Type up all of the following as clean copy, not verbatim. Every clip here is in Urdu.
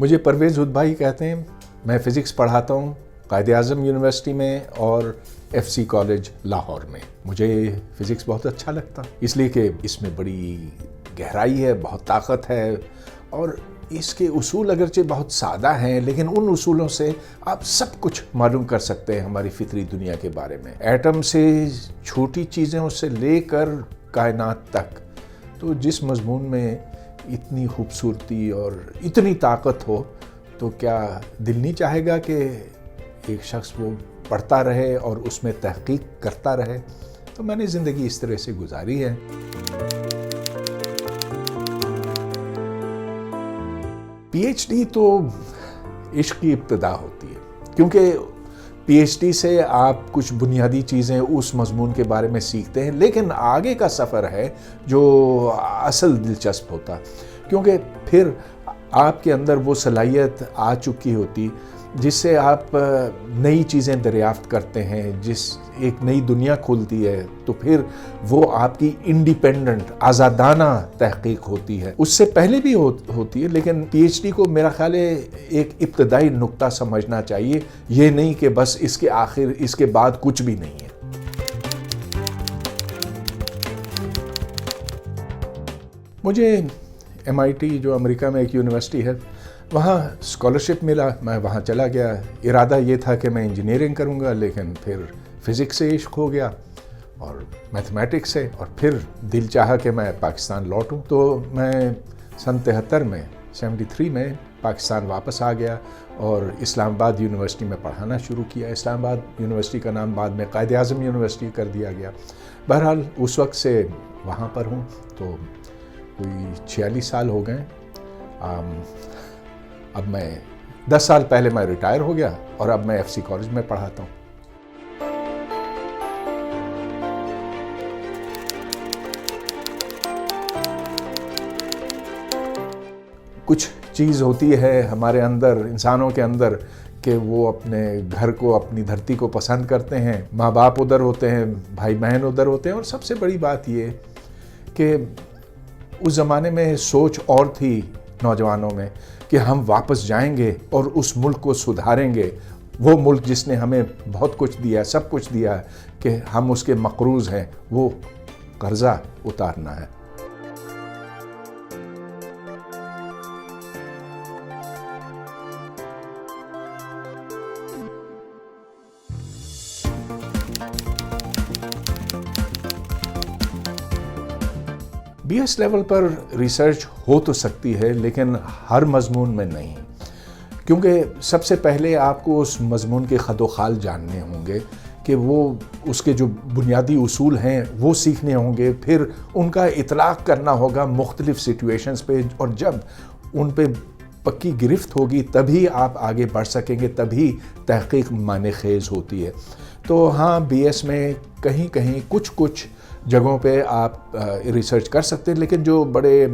مجھے پرویز ہدبھائی کہتے ہیں. میں فزکس پڑھاتا ہوں قائد اعظم یونیورسٹی میں اور ایف سی کالج لاہور میں. مجھے فزکس بہت اچھا لگتا اس لیے کہ اس میں بڑی گہرائی ہے, بہت طاقت ہے, اور اس کے اصول اگرچہ بہت سادہ ہیں لیکن ان اصولوں سے آپ سب کچھ معلوم کر سکتے ہیں ہماری فطری دنیا کے بارے میں, ایٹم سے چھوٹی چیزوں سے لے کر کائنات تک. تو جس مضمون میں اتنی خوبصورتی اور اتنی طاقت ہو تو کیا دل نہیں چاہے گا کہ ایک شخص وہ پڑھتا رہے اور اس میں تحقیق کرتا رہے. تو میں نے زندگی اس طرح سے گزاری ہے. پی ایچ ڈی تو عشق کی ابتدا ہوتی ہے, کیونکہ پی ایچ ڈی سے آپ کچھ بنیادی چیزیں اس مضمون کے بارے میں سیکھتے ہیں, لیکن آگے کا سفر ہے جو اصل دلچسپ ہوتا, کیونکہ پھر آپ کے اندر وہ صلاحیت آ چکی ہوتی جس سے آپ نئی چیزیں دریافت کرتے ہیں, جس ایک نئی دنیا کھلتی ہے, تو پھر وہ آپ کی انڈیپینڈنٹ آزادانہ تحقیق ہوتی ہے. اس سے پہلے بھی ہوتی ہے, لیکن پی ایچ ڈی کو میرا خیال ہے ایک ابتدائی نقطہ سمجھنا چاہیے, یہ نہیں کہ بس اس کے بعد کچھ بھی نہیں ہے. مجھے MIT جو امریکہ میں ایک یونیورسٹی ہے وہاں اسکالرشپ ملا, میں وہاں چلا گیا. ارادہ یہ تھا کہ میں انجینئرنگ کروں گا, لیکن پھر فزکس سے عشق ہو گیا اور میتھمیٹکس سے, اور پھر دل چاہا کہ میں پاکستان لوٹوں. تو میں سن 73 میں پاکستان واپس آ گیا اور اسلام آباد یونیورسٹی میں پڑھانا شروع کیا. اسلام آباد یونیورسٹی کا نام بعد میں قائد اعظم یونیورسٹی کر دیا گیا. بہرحال اس وقت سے وہاں پر ہوں, تو کوئی 46 سال ہو گئے. اب میں 10 سال پہلے میں ریٹائر ہو گیا اور اب میں ایف سی کالج میں پڑھاتا ہوں. کچھ چیز ہوتی ہے ہمارے اندر, انسانوں کے اندر, کہ وہ اپنے گھر کو, اپنی دھرتی کو پسند کرتے ہیں. ماں باپ ادھر ہوتے ہیں, بھائی بہن ادھر ہوتے ہیں, اور سب سے بڑی بات یہ کہ اس زمانے میں سوچ اور تھی نوجوانوں میں کہ ہم واپس جائیں گے اور اس ملک کو سدھاریں گے, وہ ملک جس نے ہمیں بہت کچھ دیا, سب کچھ دیا, کہ ہم اس کے مقروض ہیں, وہ قرضہ اتارنا ہے. بی ایس لیول پر ریسرچ ہو تو سکتی ہے لیکن ہر مضمون میں نہیں, کیونکہ سب سے پہلے آپ کو اس مضمون کے خد و خال جاننے ہوں گے کہ وہ اس کے جو بنیادی اصول ہیں وہ سیکھنے ہوں گے, پھر ان کا اطلاق کرنا ہوگا مختلف سچویشنز پہ, اور جب ان پہ پکی گرفت ہوگی تبھی آپ آگے بڑھ سکیں گے, تبھی تحقیق معنی خیز ہوتی ہے. تو ہاں, بی ایس میں کہیں کچھ جگہوں پہ آپ ریسرچ کر سکتے ہیں, لیکن جو بڑے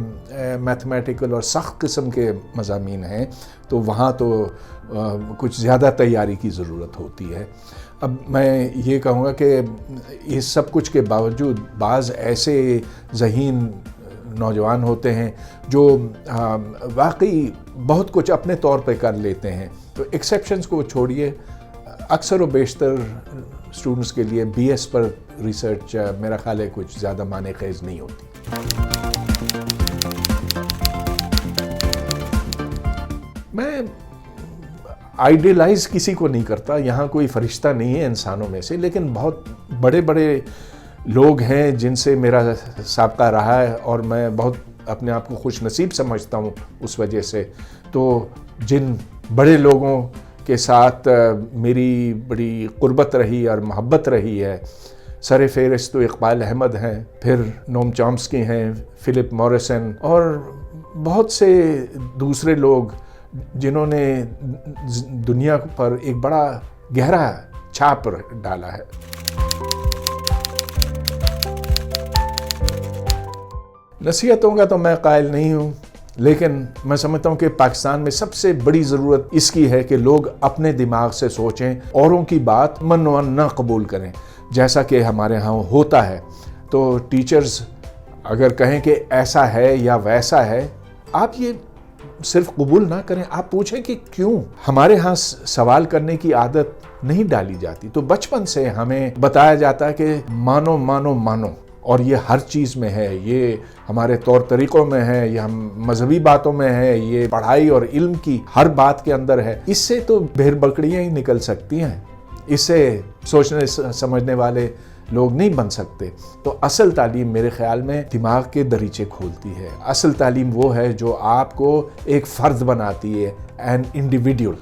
میتھمیٹیکل اور سخت قسم کے مضامین ہیں تو وہاں تو کچھ زیادہ تیاری کی ضرورت ہوتی ہے. اب میں یہ کہوں گا کہ اس سب کچھ کے باوجود بعض ایسے ذہین نوجوان ہوتے ہیں جو واقعی بہت کچھ اپنے طور پہ کر لیتے ہیں. تو ایکسیپشنز کو چھوڑیے, اکثر و بیشتر اسٹوڈنٹس کے لیے بی ایس پر ریسرچ میرا خیال ہے کچھ زیادہ معنی خیز نہیں ہوتی. میں آئیڈیلائز کسی کو نہیں کرتا, یہاں کوئی فرشتہ نہیں ہے انسانوں میں سے, لیکن بہت بڑے لوگ ہیں جن سے میرا سابقہ رہا ہے اور میں بہت اپنے آپ کو خوش نصیب سمجھتا ہوں اس وجہ سے. تو جن بڑے لوگوں کے ساتھ میری بڑی قربت رہی اور محبت رہی ہے, سر فہرست تو اقبال احمد ہیں, پھر نوم چامسکی ہیں, فلپ موریسن, اور بہت سے دوسرے لوگ جنہوں نے دنیا پر ایک بڑا گہرا چھاپ ڈالا ہے. نصیحتوں کا تو میں قائل نہیں ہوں, لیکن میں سمجھتا ہوں کہ پاکستان میں سب سے بڑی ضرورت اس کی ہے کہ لوگ اپنے دماغ سے سوچیں, اوروں کی بات من نہ قبول کریں, جیسا کہ ہمارے ہاں ہوتا ہے. تو ٹیچرز اگر کہیں کہ ایسا ہے یا ویسا ہے, آپ یہ صرف قبول نہ کریں، آپ پوچھیں کہ کیوں. ہمارے ہاں سوال کرنے کی عادت نہیں ڈالی جاتی. تو بچپن سے ہمیں بتایا جاتا ہے کہ مانو مانو مانو، اور یہ ہر چیز میں ہے، یہ ہمارے طور طریقوں میں ہے، یہ ہم مذہبی باتوں میں ہے، یہ پڑھائی اور علم کی ہر بات کے اندر ہے. اس سے تو بھیڑ بکریاں ہی نکل سکتی ہیں، اس سے سوچنے سمجھنے والے لوگ نہیں بن سکتے. تو اصل تعلیم میرے خیال میں دماغ کے دریچے کھولتی ہے. اصل تعلیم وہ ہے جو آپ کو ایک فرد بناتی ہے، این انڈیویڈیول.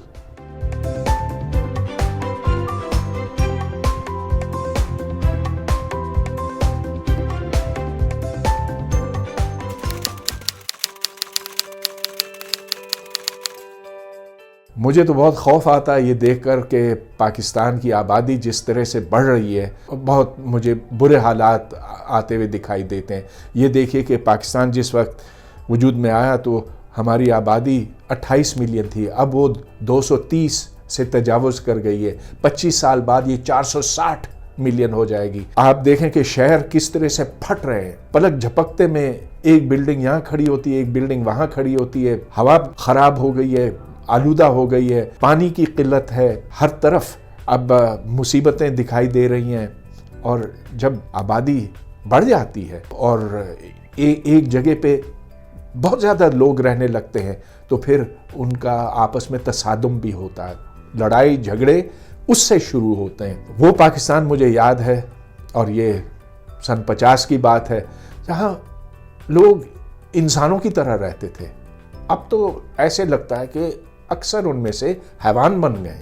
مجھے تو بہت خوف آتا ہے یہ دیکھ کر کہ پاکستان کی آبادی جس طرح سے بڑھ رہی ہے. بہت مجھے برے حالات آتے ہوئے دکھائی دیتے ہیں. یہ دیکھیے کہ پاکستان جس وقت وجود میں آیا تو ہماری آبادی 28 ملین تھی، اب وہ 230 سے تجاوز کر گئی ہے. 25 سال بعد یہ 460 ملین ہو جائے گی. آپ دیکھیں کہ شہر کس طرح سے پھٹ رہے ہیں. پلک جھپکتے میں ایک بلڈنگ یہاں کھڑی ہوتی ہے، ایک بلڈنگ وہاں کھڑی ہوتی ہے. ہوا خراب ہو گئی ہے، آلودہ ہو گئی ہے، پانی کی قلت ہے، ہر طرف اب مصیبتیں دکھائی دے رہی ہیں. اور جب آبادی بڑھ جاتی ہے اور ایک جگہ پہ بہت زیادہ لوگ رہنے لگتے ہیں تو پھر ان کا آپس میں تصادم بھی ہوتا ہے، لڑائی جھگڑے اس سے شروع ہوتے ہیں. وہ پاکستان مجھے یاد ہے، اور یہ سن 50 کی بات ہے، جہاں لوگ انسانوں کی طرح رہتے تھے. اب تو ایسے لگتا ہے کہ اکثر ان میں سے حیوان بن گئے.